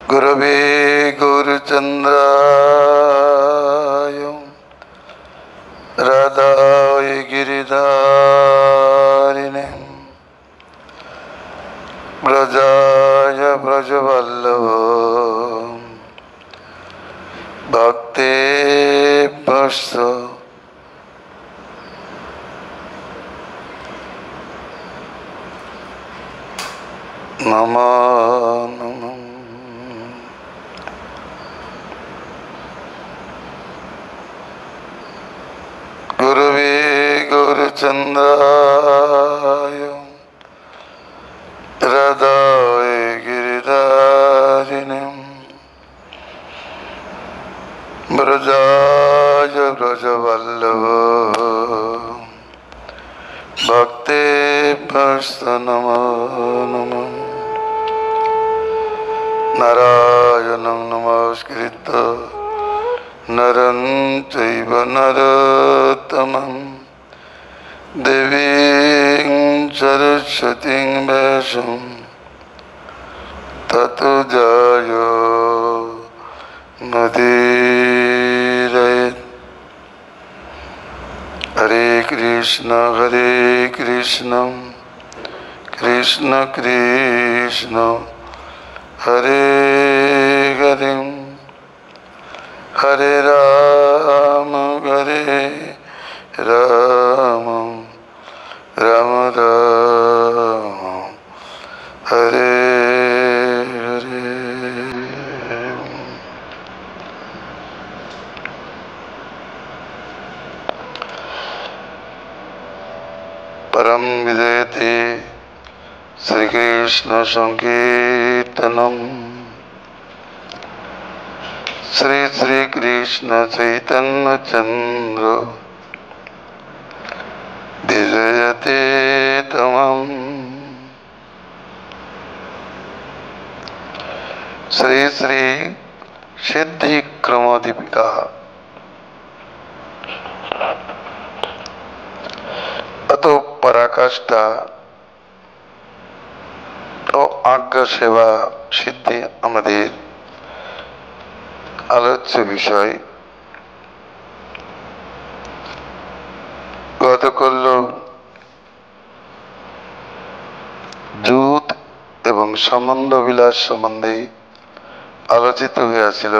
गुरवे गौरचन्द्राय राधाय गिरिधारिणे व्रजाय व्रजवल्लभ भक्तेभ्यश्च नमो नमः। गुरवे गौरचन्द्राय राधाय गिरिधारिणे व्रजाय व्रजवल्लभ भक्तेभ्यश्च नमो नमः। नारायणं नमस्कृत्य नरं चैव नरोत्तमं देवीं सरस्वतीं व्यासं ततो जयो मुदीरयेत्। हरे कृष्ण कृष्ण कृष्ण हरे हरे हरे राम राम राम हरे हरे। परम विजयते श्री कृष्ण संकीर्तनम श्री श्री कृष्ण चैतन्य चंद्र विजयते तमं श्री श्री सिद्धि क्रमदीपिका अतो पराकाष्ठा ও আজ্ঞা সেবা সিদ্ধি আমাদের আলোচ্য বিষয়। গতকাল জুত এবং সম্বন্ধ বিলাস সম্বন্ধে আলোচিত হইয়াছিল।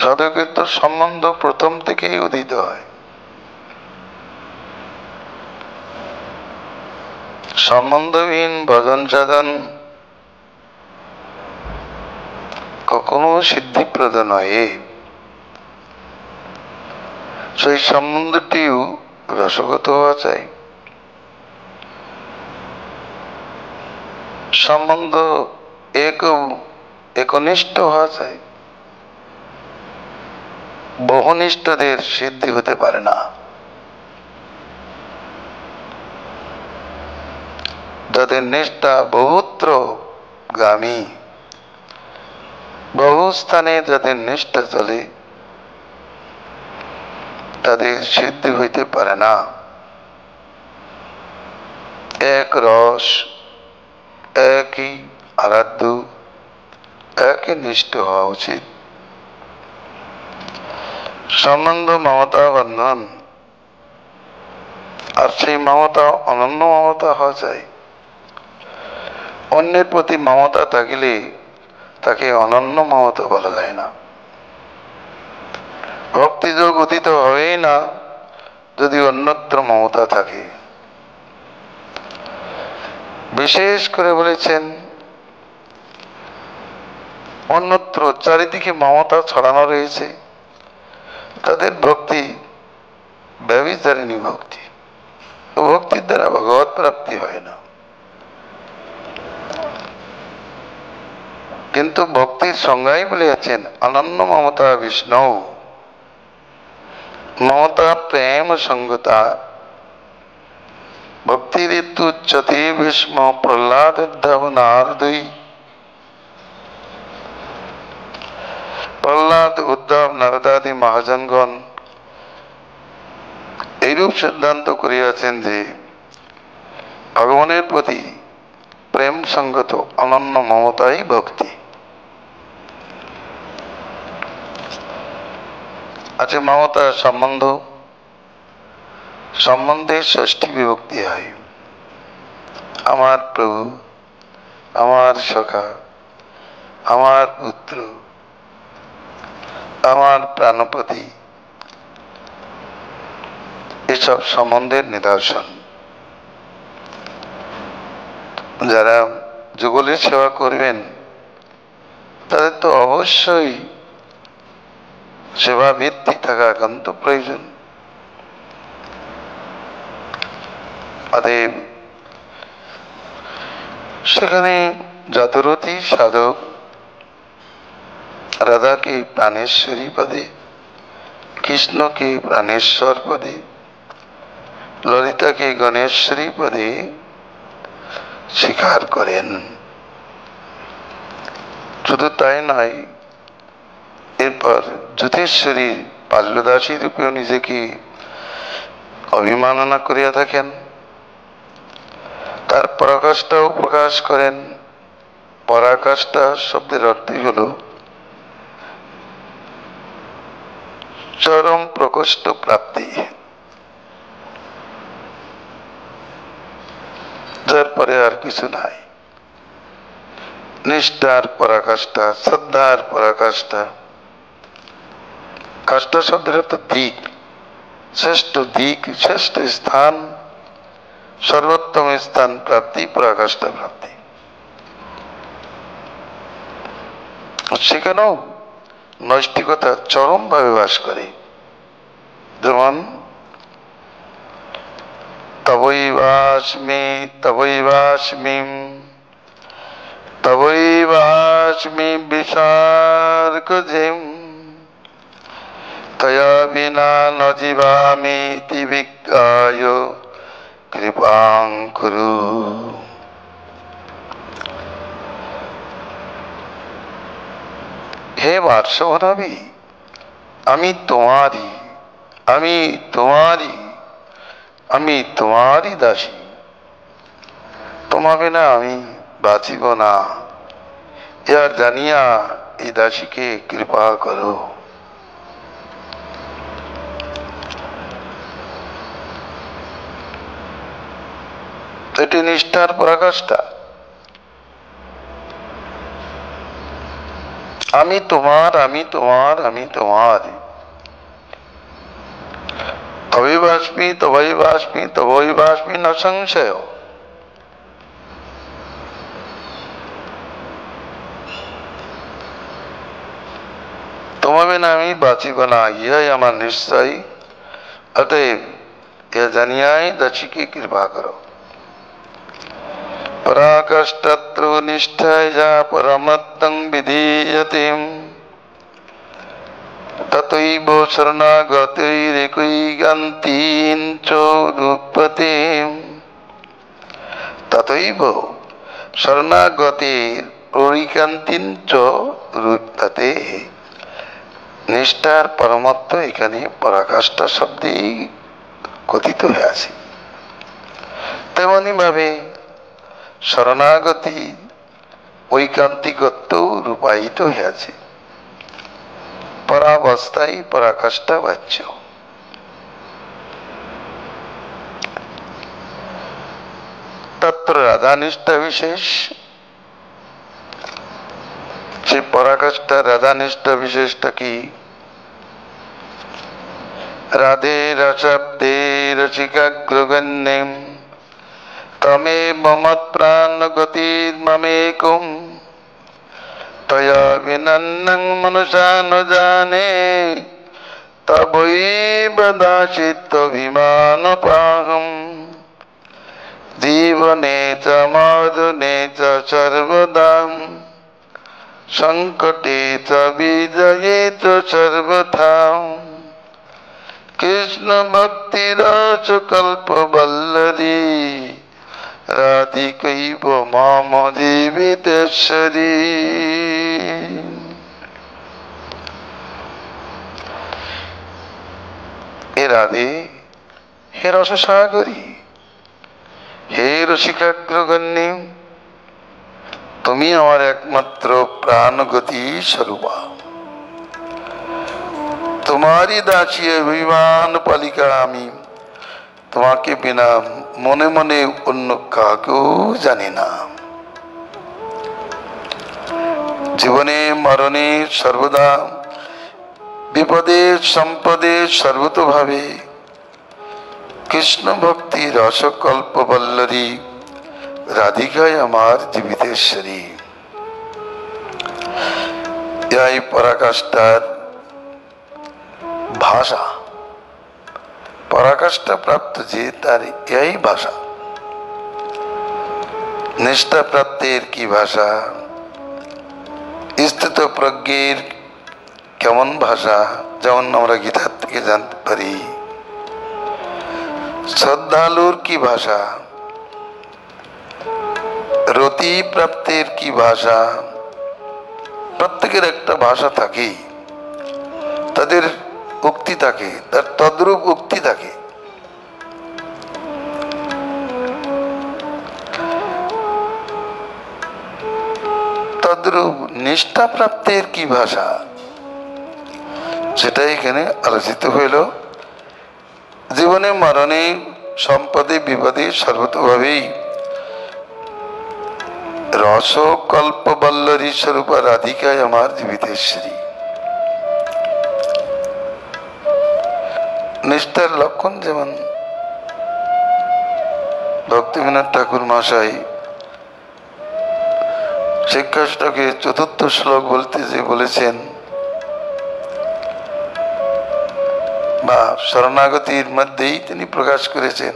সাধকের তো সম্বন্ধ প্রথম থেকেই উদিত হয়। সম্বন্ধহীন ভজন সাধন কখনো সিদ্ধিপ্রদ নয়। সেই সম্বন্ধটিও রসগত হওয়া চাই। সম্বন্ধ একনিষ্ঠ হওয়া চাই। বহুনিষ্ঠদের সিদ্ধি হতে পারে না। যাদের নিষ্ঠা বহুত্র গামী, বহু স্থানে যাদের নিষ্ঠা চলে, তাদের সিদ্ধি হইতে পারে না। এক রস, একই আরাধ্য, একই নিষ্ঠ হওয়া উচিত। সম্বন্ধ মমতা বন্ধন, আর সেই মমতা অনন্য মমতা হওয়া চাই। অন্যের প্রতি মমতা থাকিলে তাকে অনন্য মমতা বলা যায় না। ভক্তিযোগ অতীত হবেই না যদি অন্যত্র মমতা থাকে। বিশেষ করে বলেছেন অন্যত্র চারিদিকে মমতা ছড়ানো রয়েছে, তাদের ভক্তি ব্যভিচারিণী ভক্তি। ভক্তির দ্বারা ভগবত প্রাপ্তি হয় না। কিন্তু ভক্তির সংজ্ঞাই বলিয়াছেন অনন্য মমতা বিষ্ণু, মমতা প্রেম সঙ্গতা ভক্তিরিত্যুচ্যতে ভীষ্ম প্রহ্লাদ নারদই। প্রহ্লাদ, উদ্ধব, নারদাদি মহাজনগণ এইরূপ সিদ্ধান্ত করিয়াছেন যে ভগবানের প্রতি প্রেম সঙ্গত অনন্য মমতাই ভক্তি। আছে মমতার সম্বন্ধে ষষ্ঠী বিভক্তি হয়। আমার প্রভু, আমার সখা, আমার পুত্র, আমার প্রাণপতি, এসব সম্বন্ধের নিদর্শন। যারা যুগলের সেবা করবেন তাদের তো অবশ্যই সেবা ভিত্তি থাকা একান্ত প্রয়োজন। অতএব সেখানে যতরতি সাধক রাধাকে প্রাণেশ্বরী পদে, কৃষ্ণকে প্রাণেশ্বর পদে, ললিতাকে গণেশ্বরী পদে স্বীকার করেন। শুধু তাই নয়, এরপর যুথেশ্বরী পাল্যদাসী রূপেও নিজেকে অভিমাননা করিয়া থাকেন। তার পরাকাষ্ঠাও প্রকাশ করেন। পরাকাষ্ঠা শব্দের অর্থই হল চরম প্রকোষ্ঠ প্রাপ্তি, যার পরে আর কিছু নাই। নিষ্ঠার পরাকাষ্ঠা, শ্রদ্ধার পরাকাষ্ঠা। কাষ্ঠা শব্দের অর্থ দিক, শ্রেষ্ঠ দিক, শ্রেষ্ঠ স্থান, সর্বোত্তম স্থান প্রাপ্তি, পরাকাষ্ঠা প্রাপ্তি। সেখানেও নৈষ্ঠিকতা চরম ভাবে বাস করে। যেমন তবৈবাস্মি তবৈবাস্মি তবৈবাস্মি বিসর্গজিম তয়া বিনা ন জীবামিতি বিজ্ঞায় কৃপাং কুরু। হে বার্ষভনবী, আমি তোমারই, আমি তোমারই, আমি তোমারই দাসী। তোমা বিনা আমি বাঁচিব না, ইয়ার জানিয়া এই দাসীকে কৃপা করো। এটি নিষ্ঠার পরাকাষ্ঠা। আমি তোমার, আমি তোমার, আমি তোমার। তবৈবাস্মি তবৈবাস্মি তবৈবাস্মি ন সংশয়। তোমা বিনা আমি বাঁচিব না, ইহাই আমার নিশ্চয়। অতএব ইহা জানিয়াই দাসীকে কৃপা করো। পরাকাষ্ঠাত্র নিষ্ঠায় যা পরমত্তং বিধীয়তে ততৈব শরণাগতৈরেকৈকান্তিং চ রূপতে। ততৈব শরণাগতৈরৈকান্তিং চ রূপতে। নিষ্ঠার পরমত্ব এখানে পরাকাষ্ঠা শব্দেই কথিত হয়ে আছে। তেমনি ভাবে শরণাগতি ঐকান্তিকত্ব রূপায়িত হয়েছে। পরাবস্থায় পরাকাষ্ঠা বাচ্য। তত্র রাধানিষ্ঠা বিশেষ। সে পরাকাষ্ঠা রাধানিষ্ঠা বিশেষটা কি? রাধে রশব্দে রসিকাগ্রগণ্যম তমেব মৎপ্রাণ গতির্মমেকম তয়া বিনন্নং মনুষা ন জানে তবৈব দাসিত্বভিমানপাহম জীবনে চ মরণে চ সর্বদা সংকটে চ বিজয়ে চ সর্বথা কৃষ্ণ ভক্তি রস কল্পবল্লরী রাধিকৈব মম জীবিতেশ্বরী। হে রাধে, হে রসসাগরী, হে শিখাগ্রগণ্যে, তুমি আমার একমাত্র প্রাণগতি স্বরূপা। তোমারই দাসী অভিমান পালিকা আমি, তোমাকে বিনা মনে মনে অন্য কাকেও জানি না। জীবনে মরণে সর্বদা, বিপদে সম্পদে সর্বতোভাবে কৃষ্ণ ভক্তি রসকল্প বল্লরী রাধিকায় আমার জীবিতেশ্বরী। এই পরাকাষ্ঠার ভাষা, পরাকাষ্ঠা প্রাপ্ত যে তার এই ভাষা। নিষ্ঠা প্রাপ্তের কি ভাষা, স্থিত প্রজ্ঞের কেমন ভাষা, যেমন আমরা গীতার থেকে জানতে পারি। শ্রদ্ধালুর কি ভাষা, রতি প্রাপ্তের কি ভাষা। প্রত্যেকের একটা ভাষা থাকে, তাদের উক্তি থাকে, তার তদ্রূপ উক্তি থাকে। তদ্রূপ নিষ্ঠা প্রাপ্তের কি ভাষা, সেটাই এখানে আলোচিত হইল। জীবনে মরণে সম্পদে বিপদে সর্বতভাবেই রসকল্প বল্লরী স্বরূপা রাধিকায় আমার জীবিতেশ্বরী। নিষ্ঠার লক্ষণ যেমন ভক্তিবিনোদ ঠাকুর মহাশয় শিক্ষাষ্টকে ৪র্থ শ্লোক বলতে যে বলেছেন, বা শরণাগতির মধ্যেই তিনি প্রকাশ করেছেন,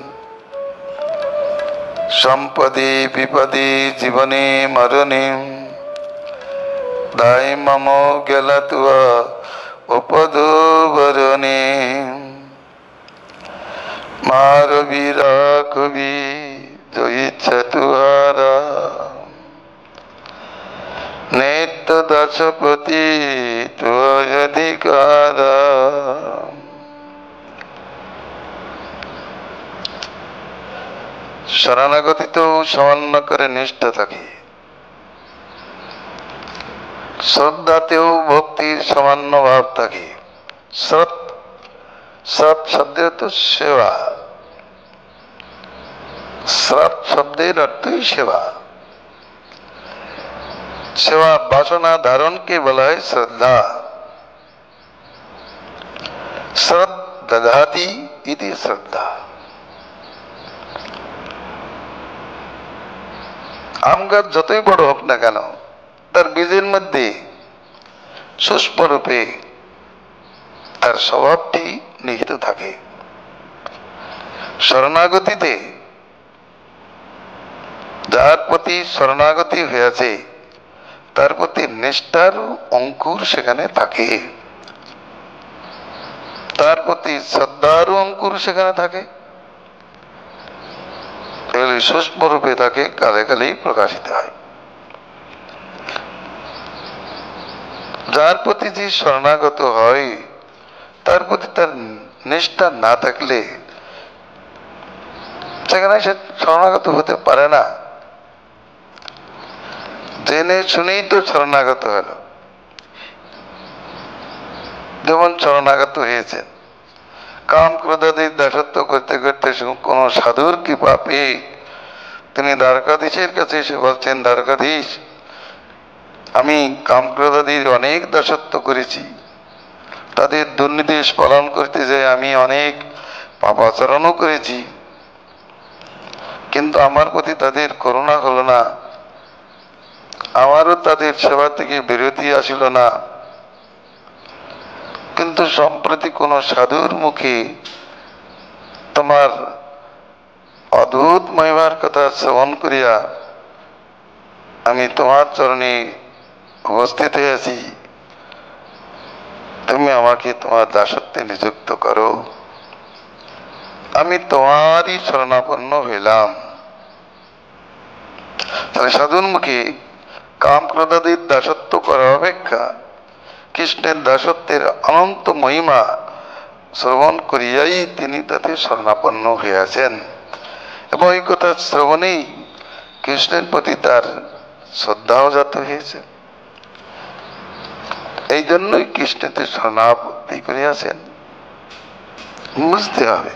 সম্পদে বিপদে জীবনে মরণে দায় মম গেলা তুয়া উপদবরণে মারবি রাখবি ইচ্ছা তুহারা নিত্য দাসপতি তুয় অধিকারা। শরণাগতিতেও সামান্য করে নিষ্ঠা থাকে, শ্রদ্ধাতেও ভক্তির সামান্য ভাব থাকে। সৎ শব্দের তো সেবা, সৎ শব্দের অর্থই সেবা। সেবা বাসনা ধারণকে বলা হয় শ্রদ্ধা। শ্রদ্ধাতি ইতি শ্রদ্ধা। আম গাছ যতই বড় হোক না কেন, তার বীজের মধ্যে সুষ্ঠুরূপে তার স্বভাবটি নিহিত থাকে। শরণাগতিতে যার প্রতি শরণাগতি হয়েছে তার প্রতি নিষ্ঠার অঙ্কুর সেখানে থাকে, তার প্রতি শ্রদ্ধারও অঙ্কুর সেখানে থাকে। সূক্ষ্ম রূপে তাকে কালে কালেই প্রকাশিত হয়। যার প্রতি যে শরণাগত হয় তার প্রতি তার নিষ্ঠা না থাকলে সেখানে সে শরণাগত হতে পারে না। জেনে শুনেই তো শরণাগত হলো। যেমন শরণাগত হয়েছেন, কাম ক্রোধাদির দাসত্ব করতে করতে কোন সাধুর কৃপা পেয়ে তিনি দ্বারকাধীশের কাছে এসে বলছেন, দ্বারকাধীশ, আমি কাম ক্রোধাদির অনেক দাসত্ব করেছি, তাদের দুর্নির্দেশ পালন করতে যেয়ে আমি অনেক পাপাচরণও করেছি, কিন্তু আমার প্রতি তাদের করুণা হলো না, আমারও তাদের সেবা থেকে বিরতি আসিল না। কিন্তু সম্প্রতি কোন সাধুর মুখে তোমার অদ্ভুত মহিমার কথা শ্রবণ করিয়া আমি তোমার চরণে উপস্থিত হয়েছি, তুমি আমাকে তোমার দাসত্বে নিযুক্ত করো, আমি তোমারই শরণাপন্ন হইলাম। তাহলে সাধুর মুখে কাম ক্রোধাদির দাসত্ব করা অপেক্ষা কৃষ্ণের দাসত্বের অনন্ত মহিমা শ্রবণ করিয়াই তিনি তাতে শরণাপন্ন হইয়াছেন। এবং এই কথা শ্রবণেই কৃষ্ণের প্রতি তার শ্রদ্ধাও জাত হয়েছে। এই জন্যই কৃষ্ণতে শরণাপত্তি করিয়াছেন। বুঝতে হবে,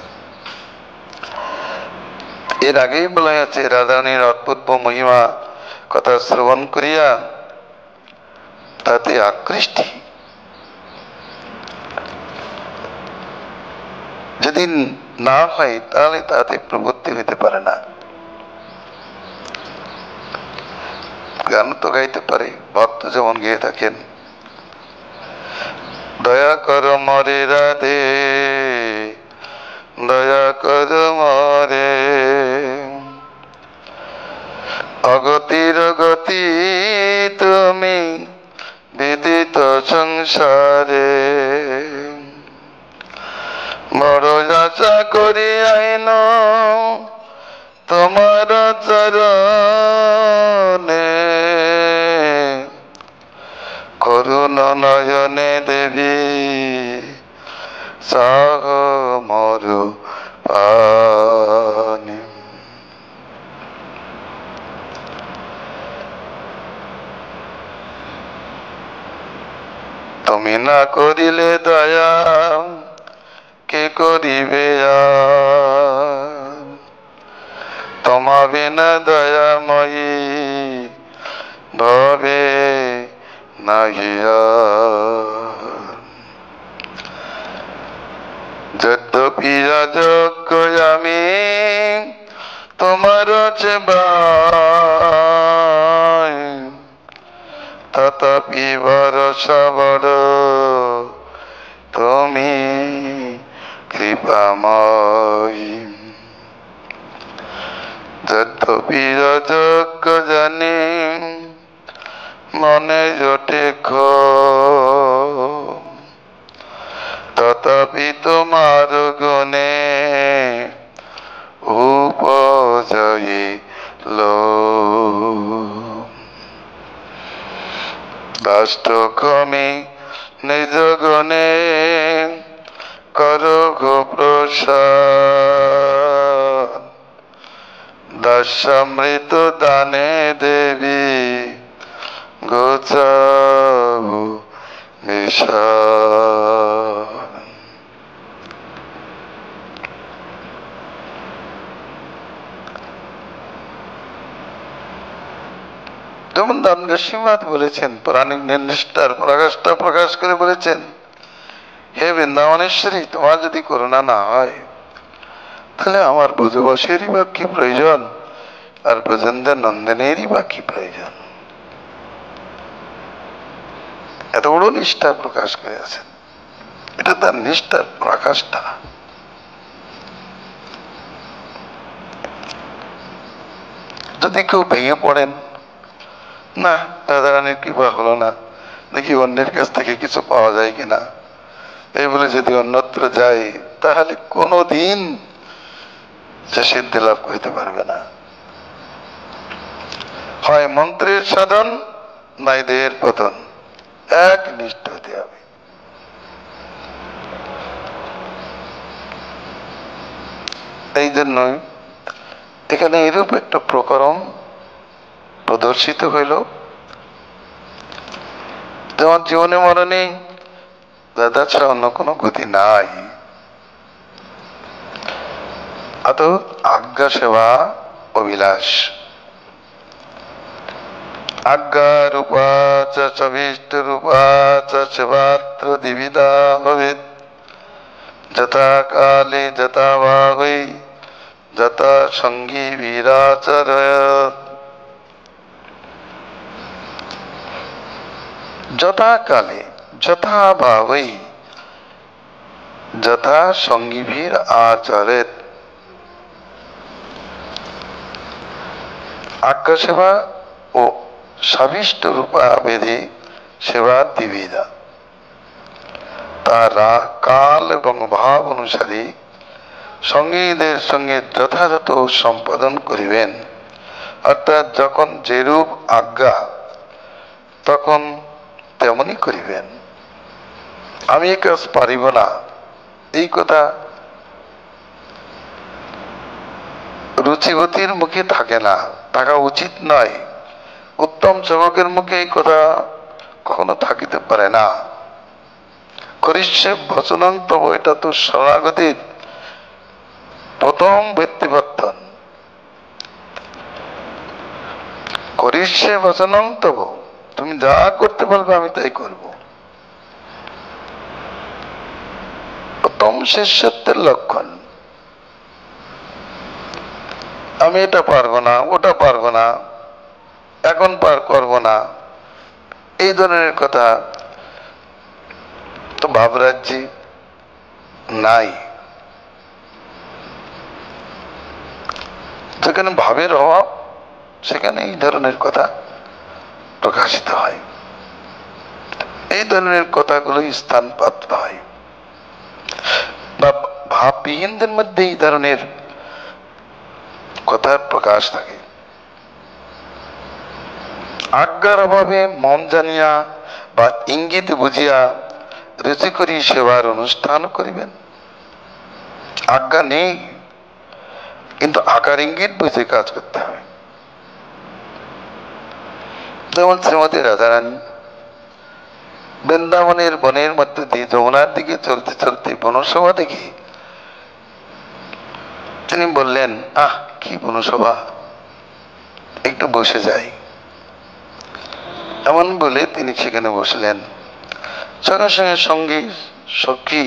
এর আগেই বলা আছে রাধারানীর অদ্ভুত মহিমা কথা শ্রবণ করিয়া তাতে আকৃষ্টি যদি না হয় তাহলে তাতে প্রবৃত্তি হইতে পারে না। গান তো গাইতে পারে, ভক্ত যেমন গেয়ে থাকেন, দয়া কর মরে রাধে দয়া কর মরে, অগতির গতি তুমি বিদিত সংসারে, বড় যাচা করি আইন তোমার চরণে, করুণ নয়নে দেবী সাহ মরু পানি। তুমি না করিলে দয়া কে করিবে তোমা বিনা দয়াময়ী ভবে নাহিয়া। যদ্যপি অযোগ্য আমি তোমার সেবায়, তথাপি ভরসা বড় তুমি কৃপাময়ী। যদ্যপি অযোগ্য জানি মনে জোটে তথাপি তোমার গুণে উপজয়িল। দাষ্টক্রমে নিজ গুণে করো গো প্রসাদ, দাসামৃত দানে দেবী গোচাবু বিষাদ। যেমন দানগাসীমাত বলেছেন, প্রাণিক নিষ্ঠার পরাকাষ্ঠা প্রকাশ করে বলেছেন, হে বৃন্দাবনেশ্বরী, তোমার যদি করুণা না হয় তাহলে আমার ব্রজবাসীরই বা কি প্রয়োজন, আর ব্রজেন্দ্র নন্দিনীরই বা কি প্রয়োজন। এত বড় নিষ্ঠা প্রকাশ করেছেন, এটা তার নিষ্ঠার প্রকাশটা। যদি কেউ ভেঙে পড়েন, না রাধারানীর কৃপা হলো না, দেখি অন্যের কাছ থেকে কিছু পাওয়া যায় কিনা, এই বলে যদি অন্যত্র যায় তাহলে কোনোদিন সে সিদ্ধি লাভ করতে পারবে না। হয় মন্ত্রের সাধন, নাই দেহের পতন, এক নিষ্ঠ হতে হবে। এই জন্যই এখানে এরূপ একটা প্রকরণ প্রদর্শিত হইল, তোমার জীবনে মরণে দাদা ছাড়া অন্য কোনো গতি নাই। অত আজ্ঞা সেবা অভিলাষ, আজ্ঞা রূপা চ সবিষ্ট রূপা চ সেবাত্র দ্বিবিধা ভবেৎ, যথা কালে যথা ভাবে যথা সঙ্গী বিরাচরয়ৎ। যথা কালে যথা ভাবে যথা সঙ্গীভীর আচরেৎ। আজ্ঞা সেবা ও সবিষ্ট রূপা বেদে সেবা দ্বিবিধা, তারা কাল এবং ভাব অনুসারে সঙ্গীদের সঙ্গে যথাযথ সম্পাদন করিবেন। অর্থাৎ যখন যেরূপ আজ্ঞা তখন তেমনই করিবেন। আমি এ কাজ পারিব না, এই কথা রুচিবতীর মুখে থাকে না, থাকা উচিত নয়। উত্তম সেবকের মুখে এই কথা কখনো থাকিতে পারে না। করিষ্যে বচনং তব, এটা তো শরণাগতির প্রথম ব্যক্তিবর্তন। করিষ্যে বচনং তব, তুমি যা করতে বলবে আমি তাই করব। প্রথম শিষ্যত্বের লক্ষণ। আমি এটা পারবো না, ওটা পারবো না, এখন পার করবো না, এই ধরনের কথা তো ভাবরাজ্যে নাই। যেখানে ভাবের অভাব সেখানে এই ধরনের কথা প্রকাশিত হয়, এই ধরনের কথাগুলোই স্থানপ্রাপ্ত হয়, বা ভাববিহীনদের মধ্যে এই ধরনের কথার প্রকাশ থাকে। আজ্ঞার অভাবে মন জানিয়া বা ইঙ্গিত বুঝিয়া রুচি করি সেবার অনুষ্ঠান করিবেন। আজ্ঞা নেই, কিন্তু আকার ইঙ্গিত বুঝে কাজ করতে হবে। যেমন শ্রীমতী রাধারানী বৃন্দাবনের বনের মধ্যে দিয়ে যমুনার দিকে চলতে চলতে বনসভা দেখে তিনি বললেন, আহ কি বনসভা, একটু বসে যাই। এমন বলে তিনি সেখানে বসলেন। সঙ্গে সঙ্গে সঙ্গী সখী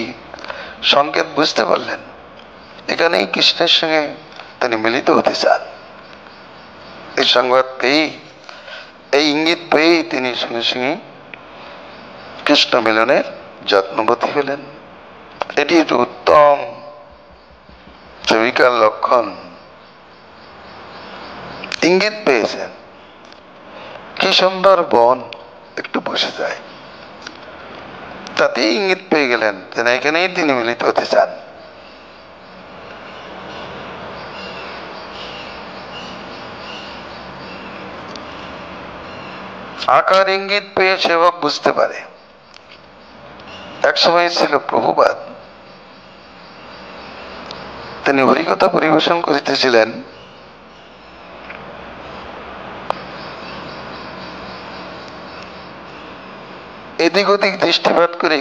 সংকেত বুঝতে পারলেন, এখানেই কৃষ্ণের সঙ্গে তিনি মিলিত হতে চান। এই সংবাদ পেয়েই, এই ইঙ্গিত পেয়েই তিনি সঙ্গে সঙ্গে কৃষ্ণ মিলনের যত্নবতী হলেন। এটি উত্তম সেবিকার লক্ষণ। ইঙ্গিত পেয়েছেন, কি সুন্দর বন, একটু বসে যায়, তাতেই ইঙ্গিত পেয়ে গেলেন যে এখানেই তিনি মিলিত হতে চান। আকার ইঙ্গিত পেয়ে সেবক বুঝতে পারে। এক সময় ছিল প্রভুপাদ, তিনি হরিকথা পরিবেশন করিতেছিলেন। এদিক ওদিক দৃষ্টিপাত করে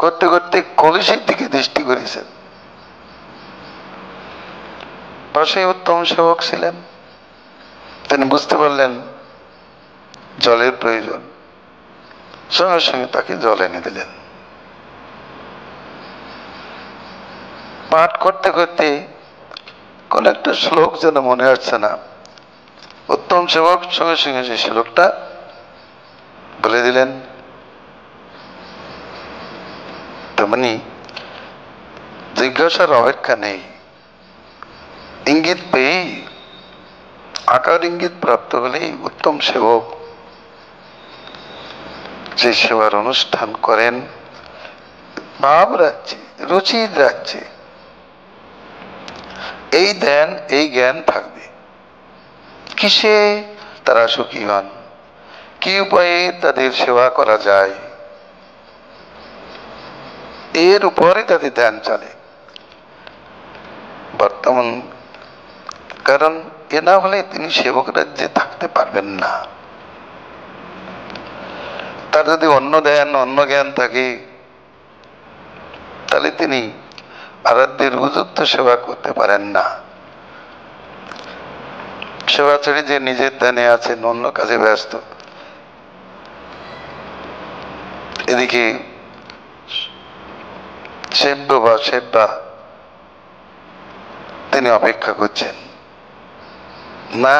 করতে করতে কলসির দিকে দৃষ্টি করেছেন। পাশে উত্তম সেবক ছিলেন, তিনি বুঝতে পারলেন জলের প্রয়োজন, সঙ্গে সঙ্গে তাকে জল এনে দিলেন। পাঠ করতে করতে কোন একটা শ্লোক যেন মনে আসছে না, উত্তম সেবক সঙ্গে সঙ্গে সেই শ্লোকটা বলে দিলেন। তেমনি জিজ্ঞাসার অপেক্ষা নেই, ইঙ্গিত পেয়েই, আকার ইঙ্গিত প্রাপ্ত হলেই উত্তম সেবক যে সেবার অনুষ্ঠান করেন, ভাব রাজ্যে, রুচির রাজ্যে এই ধ্যান, এই জ্ঞান থাকবে। কিসে তারা সুখী হন, কি উপায়ে তাদের সেবা করা যায়, এর উপরে তাদের ধ্যান চলে বর্তমান। কারণ এ না হলে তিনি সেবক রাজ্যে থাকতে পারবেন না। তার যদি অন্য ধ্যান, অন্য জ্ঞান থাকে, তাহলে তিনি আরাধ্যের উপযুক্ত সেবা করতে পারেন না। সেবা ছেড়ে যে নিজের ধ্যানে আছেন, অন্য কাজে ব্যস্ত, এদিকে সেব্য বা সেব্যা তিনি অপেক্ষা করছেন না,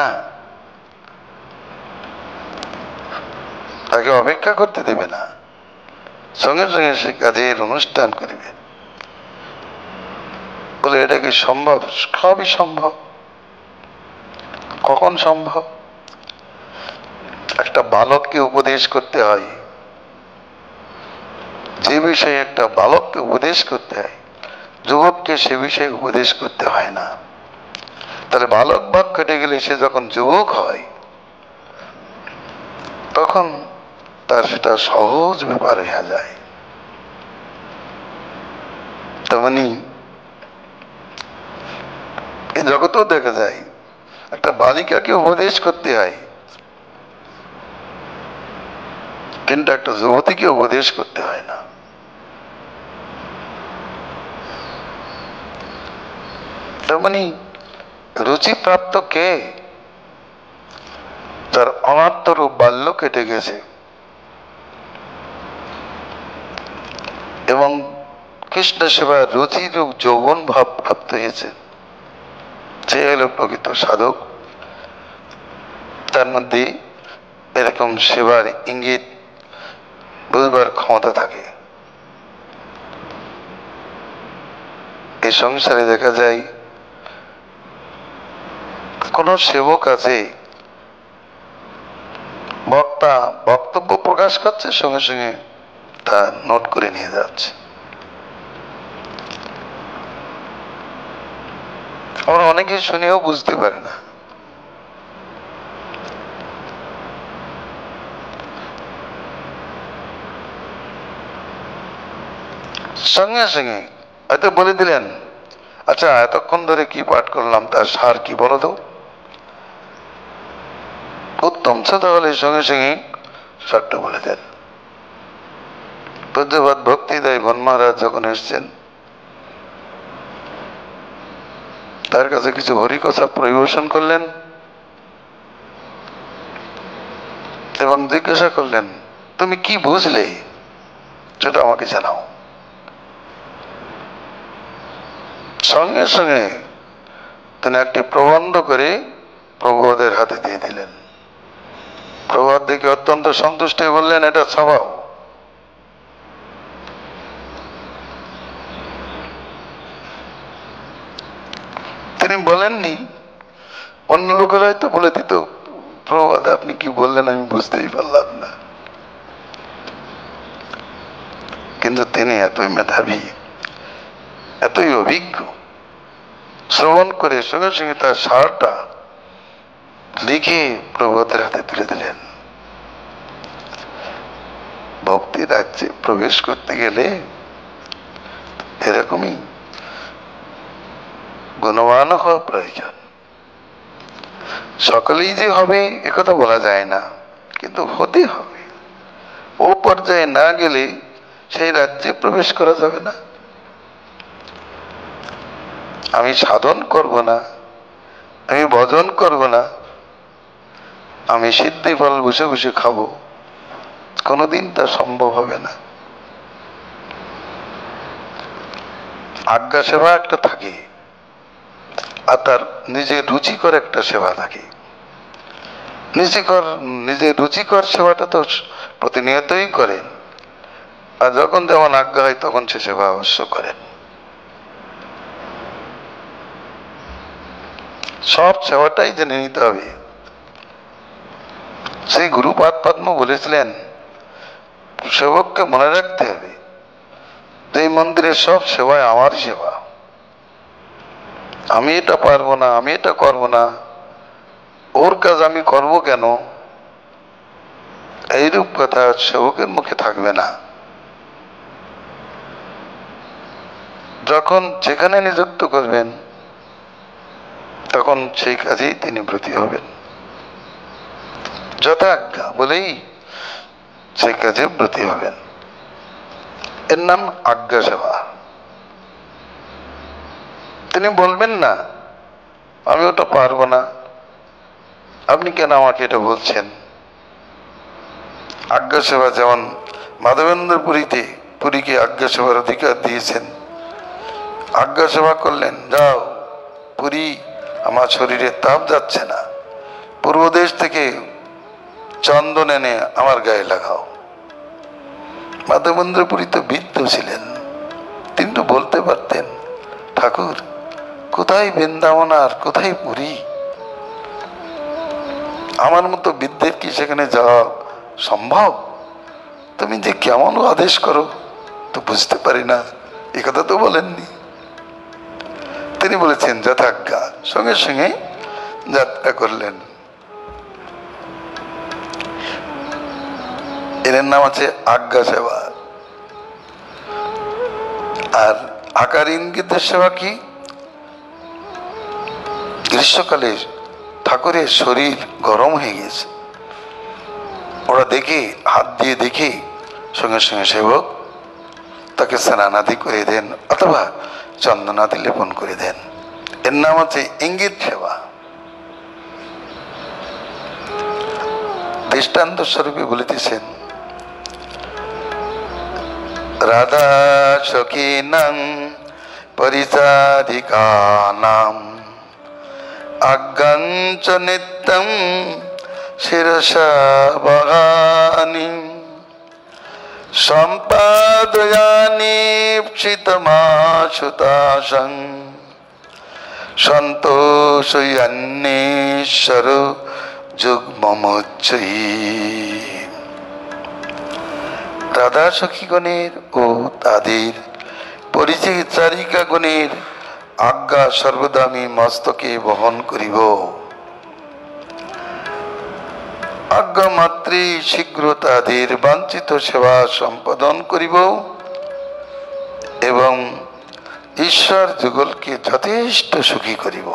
তাকে অপেক্ষা করতে দেবে না, সঙ্গে সঙ্গে সে কাজের অনুষ্ঠান করবে। বলে এটা কি সম্ভব? সবই সম্ভব। কখন সম্ভব? একটা বালককে উপদেশ করতে হয়, যে বিষয়ে একটা বালককে উপদেশ করতে হয়, যুবককে সে বিষয়ে উপদেশ করতে হয় না। তাহলে বালক ভাগ কেটে গেলে সে যখন যুবক হয়, তখন তার সেটা সহজ ব্যাপার হয়ে যায়। তেমনি এই জগতেও দেখা যায় একটা বালিকাকে উপদেশ করতে হয়, কিন্তু একটা যুবতীকে উপদেশ করতে হয় না। তার মানে রুচিপ্রাপ্ত কে? তার অনাত্ম রূপ বাল্য কেটে গেছে এবং কৃষ্ণ সেবা রুচি রূপ যৌবন ভাব প্রাপ্ত হয়েছে, সে হলো প্রকৃত সাধক। তার মধ্যে এরকম সেবার ইঙ্গিত বুঝবার ক্ষমতা থাকে। এই সংসারে দেখা যায় কোন সেবক আছে, বক্তা বক্তব্য প্রকাশ করছে, সঙ্গে সঙ্গে তা নোট করে নিয়ে যাচ্ছে। আমরা অনেকে শুনেও বুঝতে পারে না। সঙ্গে সঙ্গে হয়তো বলে দিলেন, আচ্ছা এতক্ষণ ধরে কি পাঠ করলাম তার সার কি বলো তো। উত্তম শ্রোতা হলে সঙ্গে সঙ্গে সারটা বলে দেন। পূজ্যপাদ ভক্তিদায় বন মহারাজ যখন এসছেন, তার কাছে কিছু হরিকথা পরিবেশন করলেন এবং জিজ্ঞাসা করলেন, তুমি কি বুঝলে সেটা আমাকে জানাও। সঙ্গে সঙ্গে তিনি একটি প্রবন্ধ করে প্রভুপাদের হাতে দিয়ে দিলেন। প্রভুপাদ দেখে অত্যন্ত সন্তুষ্ট হয়ে বললেন, এটা ছাপাও। তিনি বলেননি, অন্য লোকেরা হয়তো বলে দিত, প্রভুপাদ আপনি কি বললেন আমি বুঝতেই পারলাম না। কিন্তু তিনি এতই মেধাবী, এতই অভিজ্ঞ, শ্রবণ করে সঙ্গে সঙ্গে তার সারটা লিখে প্রভুপাদের হাতে তুলে দিলেন। ভক্তি রাজ্যে প্রবেশ করতে গেলে এরকমই গুণবান হওয়া প্রয়োজন। সকলেই যে হবে একথা বলা যায় না, কিন্তু হতে হবে। ও পর্যায়ে না গেলে সেই রাজ্যে প্রবেশ করা যাবে না। আমি সাধন করব না, আমি ভজন করব না, আমি সিদ্ধি ফল বসে বসে খাবো, কোনোদিন তা সম্ভব হবে না। আজ্ঞা সেবা একটা থাকে, আর তার নিজের রুচিকর একটা সেবা থাকে। নিজের রুচিকর সেবাটা তো প্রতিনিয়তই করেন, আর যখন যেমন আজ্ঞা হয় তখন সে সেবা অবশ্য করেন। সব সেবাটাই জেনে নিতে হবে। সেই গুরুপাদ পদ্ম বলেছিলেন, সেবককে মনে রাখতে হবে যে এই মন্দিরের সব সেবায় আমার সেবা, আমি এটা পারবো না, আমি এটা করবো না, ওর কাজ আমি করব কেন, এইরূপ কথা সেবকের মুখে থাকবে না। যখন যেখানে নিযুক্ত করবেন তখন সেই কাজেই তিনি ব্রতী হবেন, যথাজ্ঞা বলেই সেই কাজে ব্রতী হবেন। এর নাম আজ্ঞা সেবা। তিনি বলবেন না আমি ওটা পারবো না, আপনি কেন আমাকে এটা বলছেন। আজ্ঞা সেবা যেমন মাধবেন্দ্র পুরীকে আজ্ঞা সেবার অধিকার দিয়েছেন। আজ্ঞা সেবা করলেন, যাও পুরী, আমার শরীরে তাপ যাচ্ছে না, পূর্ব দেশ থেকে চন্দন এনে আমার গায়ে লাগাও। মাধবেন্দ্র পুরী তো বৃদ্ধ ছিলেন, তিনি তো বলতে পারতেন, ঠাকুর কোথায় বৃন্দাবন আর কোথায় পুরী, আমার মতো বৃদ্ধের কি সেখানে যাওয়া সম্ভব, তুমি যে কেমন আদেশ করো তো বুঝতে পারি না, এ কথা তো বলেননি। তিনি বলেছেন যথাজ্ঞা, সঙ্গে সঙ্গে যাত্রা করলেন। এর নাম আছে আজ্ঞা সেবা। আর আকার ইঙ্গিতের সেবা কি? গ্রীষ্মকালে ঠাকুরের শরীর গরম হয়ে গেছে, ওরা দেখে, হাত দিয়ে দেখে সঙ্গে সঙ্গে সেবক তাকে স্নানাদি করে দেন অথবা চন্দনাদি লেপন করে দেন। এর নাম হচ্ছে ইঙ্গিত সেবা। দৃষ্টান্ত স্বরূপে বলিতেছেন, রাধা সখীনাং পরিচারিকানাম আজ্ঞাঞ্চ নিত্যং শিরসা বহানি সম্পাদয়ানি ক্ষিতমাশুতাসং সন্তোষয়ান্যেশ্বর যুগ্মমোচ্চয়ী। রাধা সখীগণের ও তাদের পরিচারিকাগণের আজ্ঞা সর্বদা আমি মস্তকে বহন করিব। আজ্ঞা মাত্রে শীঘ্র তাদের বাঞ্ছিত সেবা সম্পাদন করিব এবং ঈশ্বর যুগলকে যথেষ্ট সুখী করিব।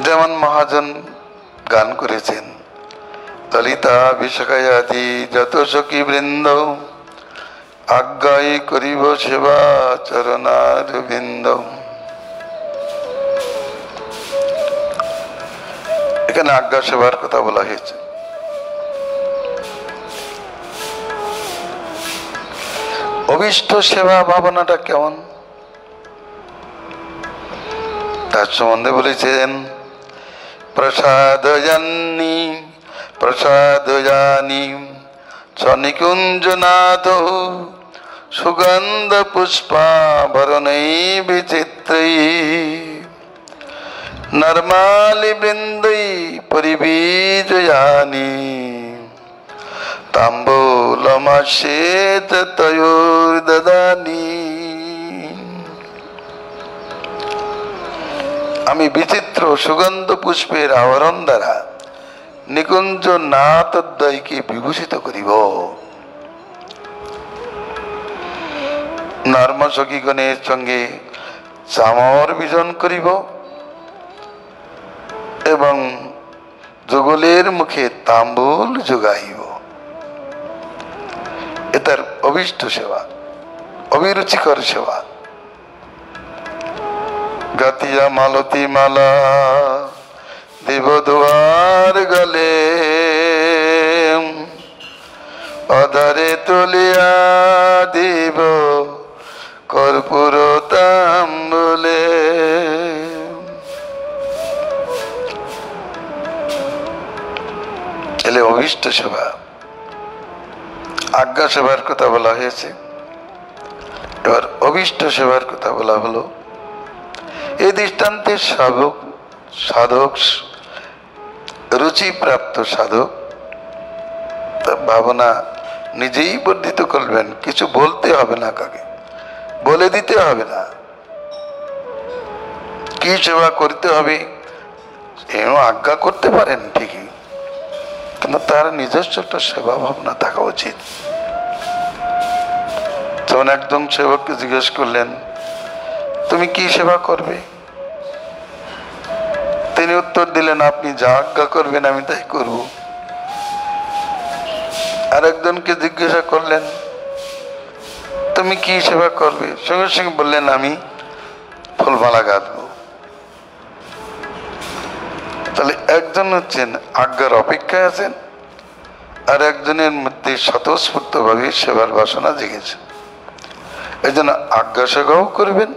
যেমন মহাজন গান করেছেন, ললিতা বিশাখায়াদি যত সখী বৃন্দ আজ্ঞাই করিব সেবা চরণার বৃন্দ। এখানে আজ্ঞা সেবার কথা বলা হয়েছে। অভীষ্ট সেবা ভাবনাটা কেমন তার সম্বন্ধে বলেছেন, প্রসাদয়ানি প্রসাদয়ানি সনিকুঞ্জনাথ সুগন্ধ পুষ্পাভরণৈ বিচিত্রৈ নর্মালি বৃন্দৈ পরিবীজয়ানি তাম্বূলমাস্যেত তয়োর্দদানি। আমি বিচিত্র সুগন্ধ পুষ্পের আবরণ দ্বারা নিকুঞ্জ নাথদ্বয়কে বিভূষিত করিব। নর্ম সখীগণের সঙ্গে চামর বিজন করিব এবং যুগলের মুখে তাম্বুল যোগাইব। এটার অভীষ্ট সেবা, অভিরুচিকর সেবা। গাতিয়া মালতী মালা দেব দুয়ার গলে অধরে তুলিয়া দিব কর্পূর তাম্বুলে। এলে অভীষ্ট সেবা। আজ্ঞা সেবার কথা বলা হয়েছে, এবার অভীষ্ট সেবার কথা বলা হলো। এই দৃষ্টান্তে সাধক রুচিপ্রাপ্ত সাধক ভাবনা নিজেই বর্ধিত করবেন। কিছু বলতে হবে না, কাকে বলে দিতে হবে না, কি সেবা করতে হবে আজ্ঞা করতে পারেন ঠিকই, কিন্তু তার নিজস্ব একটা সেবা ভাবনা থাকা উচিত। তখন একজন সেবককে জিজ্ঞেস করলেন, তুমি কি সেবা করবে? তিনি উত্তর দিলেন, আপনি যা আজ্ঞা করবেন আমি তাই করব। আর একজনকে জিজ্ঞাসা করলেন, তুমি কি সেবা করবে? সঙ্গে সঙ্গে বললেন, আমি ফুলমালা গাঁথব। তাহলে একজন হচ্ছেন আজ্ঞার অপেক্ষায় আছেন, আর একজনের মধ্যে স্বতঃস্ফূর্ত ভাবে সেবার বাসনা জেগেছে। এই জন্য আজ্ঞা সেবাও করবেন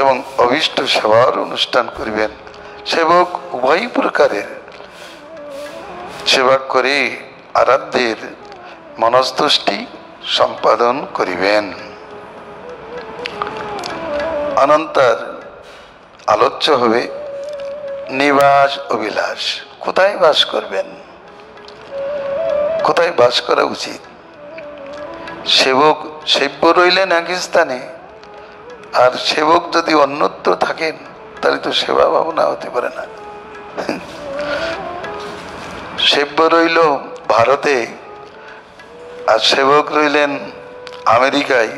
এবং অভীষ্ট সেবার অনুষ্ঠান করবেন। সেবক উভয় প্রকারের সেবা করে আরাধ্যের মনস্তুষ্টি সম্পাদন করিবেন। অনন্তর আলোচ্য হবে নিবাস অভিলাষ। কোথায় বাস করবেন, কোথায় বাস করা উচিত? সেবক সেব্য রইলেন এক স্থানে, আর সেবক যদি অন্যত্র থাকেন তাহলে তো সেবা ভাবনা হতে পারে না। সেব্য রইল ভারতে আর সেবক রইলেন আমেরিকায়,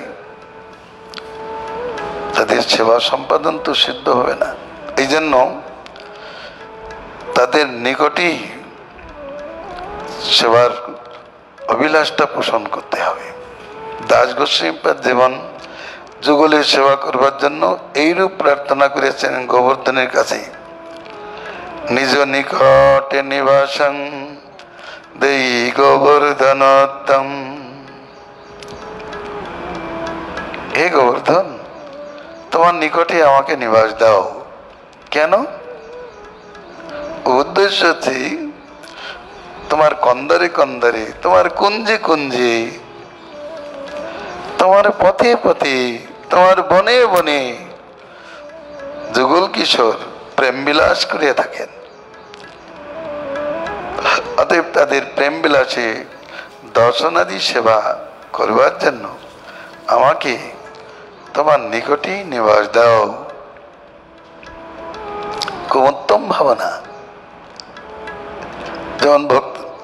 তাদের সেবা সম্পাদন তো সিদ্ধ হবে না। এই জন্য তাদের নিকটই সেবার অভিলাষটা পোষণ করতে হবে। দাস গোস্বামীপাদ যেমন যুগলের সেবা করবার জন্য এইরূপ প্রার্থনা করেছেন গোবর্ধনের কাছে, নিজ নিকটে নিবাসং দেই গোবর্ধনোত্তম। হে গোবর্ধন, তোমার নিকটে আমাকে নিবাস দাও। কেন? উদ্দেশ্য হচ্ছে তোমার কন্দরে কন্দরে, তোমার কুঞ্জে কুঞ্জে, তোমার পথে পথে, তোমার বনে বনে যুগল কিশোর প্রেম বিলাস করিয়া থাকেন। অতএব তাদের প্রেম বিলাসে দর্শনাদি সেবা করবার জন্য আমাকে তোমার নিকটেই নিবাস দাও। খুব উত্তম ভাবনা। যেমন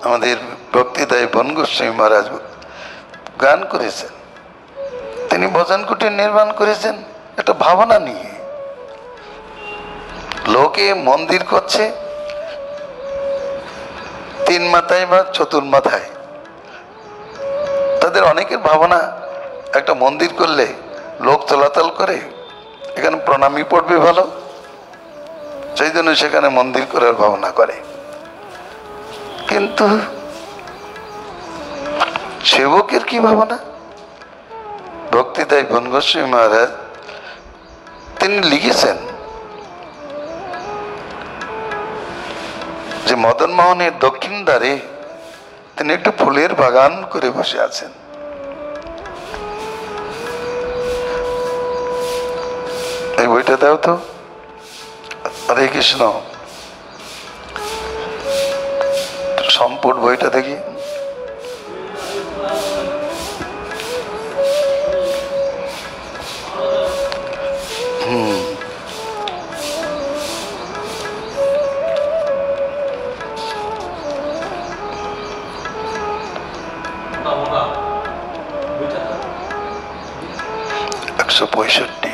আমাদের ভক্তিদায়ী বন গোস্বামী মহারাজ গান করেছেন, তিনি ভজন কুটির নির্মাণ করেছেন একটা ভাবনা নিয়ে। লোকে মন্দির করছে তিন মাথায় বা চতুর মাথায়, তাদের অনেকের ভাবনা একটা মন্দির করলে লোক চলাচল করে, এখানে প্রণামী পড়বে ভালো, সেই জন্য সেখানে মন্দির করার ভাবনা করে। কিন্তু সেবকের কি ভাবনা? ভক্তিদায়ী বন গোস্বামী মহারাজ তিনি লিখেছেন যে মদন মোহনের দক্ষিণ দ্বারে তিনি একটু ফুলের বাগান করে বসে আছেন। এই বইটা দাও তো, হরে কৃষ্ণ সম্পূর্ণ বইটা দেখি। একশো 65।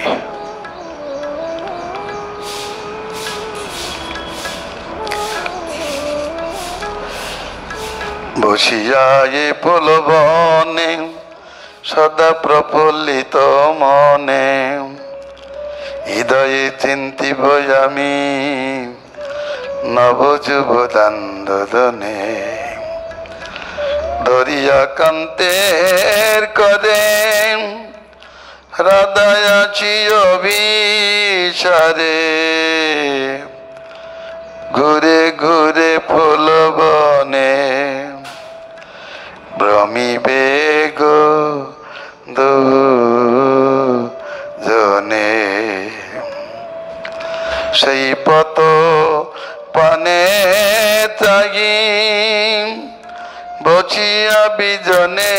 বসিয়া এ ফুলবনে সদা প্রফুল্লিত মনে, হৃদয়ে চিন্তিব আমি নবযুবদান্দনে। ধরিয়া কান্তের করে হৃদয় আছি অভিসারে, ঘুরে ঘুরে ফুলবনে ভ্রমিবে গো দুজনে। সেই পত পানে চাগি বচিয়া বিজনে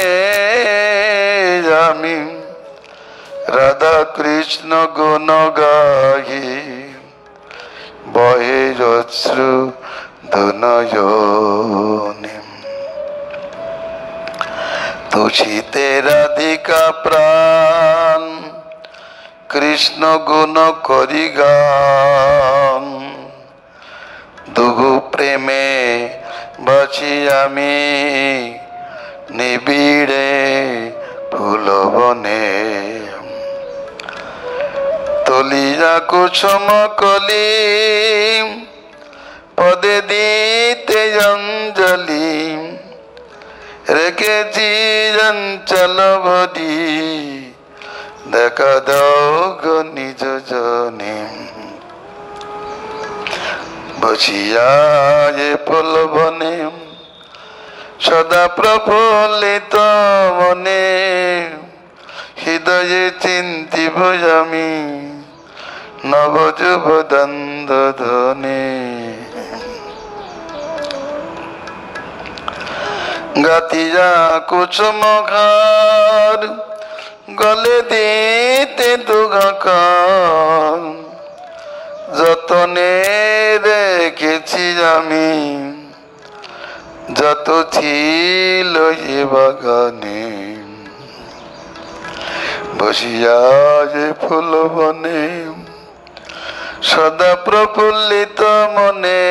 আমি, রাধা কৃষ্ণ গুণ গাহি বহে অশ্রু ধনয়নে। তুষিতে রাধিকা প্রাণ কৃষ্ণ গুণ করি গান, দুহু প্রেমে বাছি আমি নিবিড়ে ফুলবনে। তলিয়া কুসুম কলি পদে দিতে অঞ্জলি, রেখেছি চঞ্চল ভরি দেখা দাও গো নিজ জনে। বসিয়া এ ফুলবনে সদা প্রফুল্লিত মনে, হৃদয়ে চিন্তিব আমি নবযুবদান্দনে। গাতিয়া কুসুম ঘর গলে দিতে দুগাকার, যতনে রেখেছি আমি যত ছিল এ বাগানে। বসিয়া যে ফুল বনে সদা প্রফুল্লিত মনে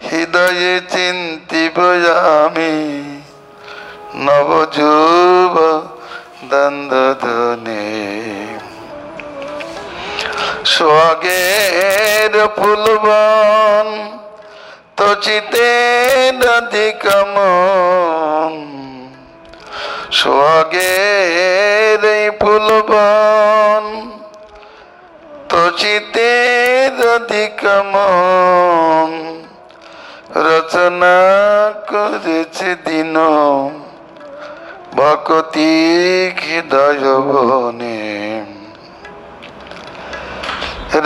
হৃদয়ে চিন্তিব আমি নবযুব দ্বন্দ্বধ্বনি। সোহাগের ফুলবন তচিতে রাধিকাম, সোহাগের ফুলবন তচিতে রাধিকাম, রচনা করেছে দিন ভকতি হৃদয় বনে।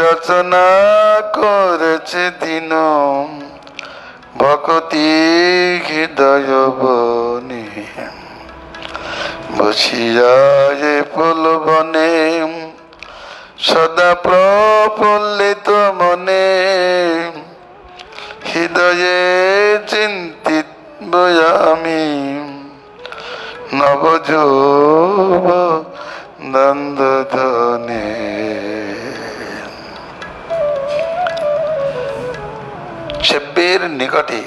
রচনা করেছে দিন ভকতি হৃদয় বনে। বসিয়া যে ফুল বনে সদা প্রফুল্লিত মনে হৃদয়ে চিন্তিত আমি নবযুব দ্বন্দ্বধ্বনি। সেব্যের নিকটে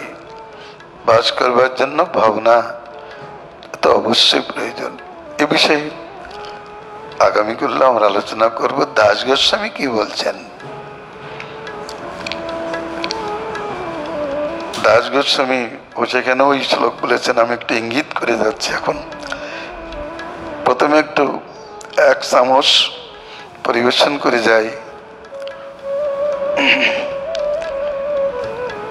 বাস করবার জন্য ভাবনা তো অবশ্যই প্রয়োজন। এ বিষয়ে আগামীকাল আমরা আলোচনা করব। দাস গোস্বামী কি বলছেন? দাস গোস্বামী ও সেখানে ওই শ্লোক বলেছেন, আমি একটু ইঙ্গিত করে যাচ্ছি। এখন প্রথমে একটু এক চামচ পরিবেশন করে যাই।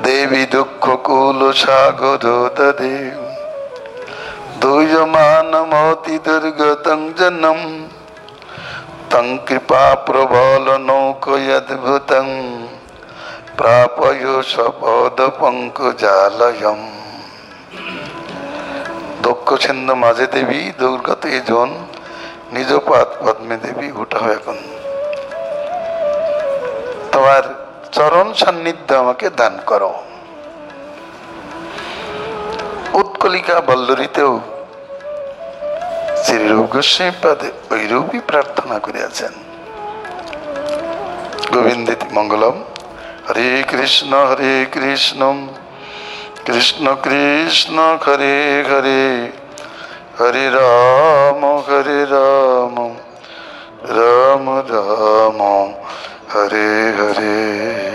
দেবী দুঃখ কুল সাগর দেব দুর্যমান মতি দুর্গতং জনম তং কৃপা প্রবল নৌকয়দ্ভুতং প্রাপয় স্বপদ পঙ্কজালয়ম। দক্ষ ছিন্ন মাঝে দেবী দুর্গত এজন নিজ পাদ পদ্মে দেবী উঠা হয়। এখন তোমার চরণ সান্নিধ্য আমাকে দান করো। উৎকলিকা বল্লরীতেও শ্রীরূপ গোস্বামী পাদে ঐরূপই প্রার্থনা করিয়াছেন। গোবিন্দেতি মঙ্গলম। হরে কৃষ্ণ কৃষ্ণ কৃষ্ণ হরে হরে, হরে রাম রাম রাম হরে হরে।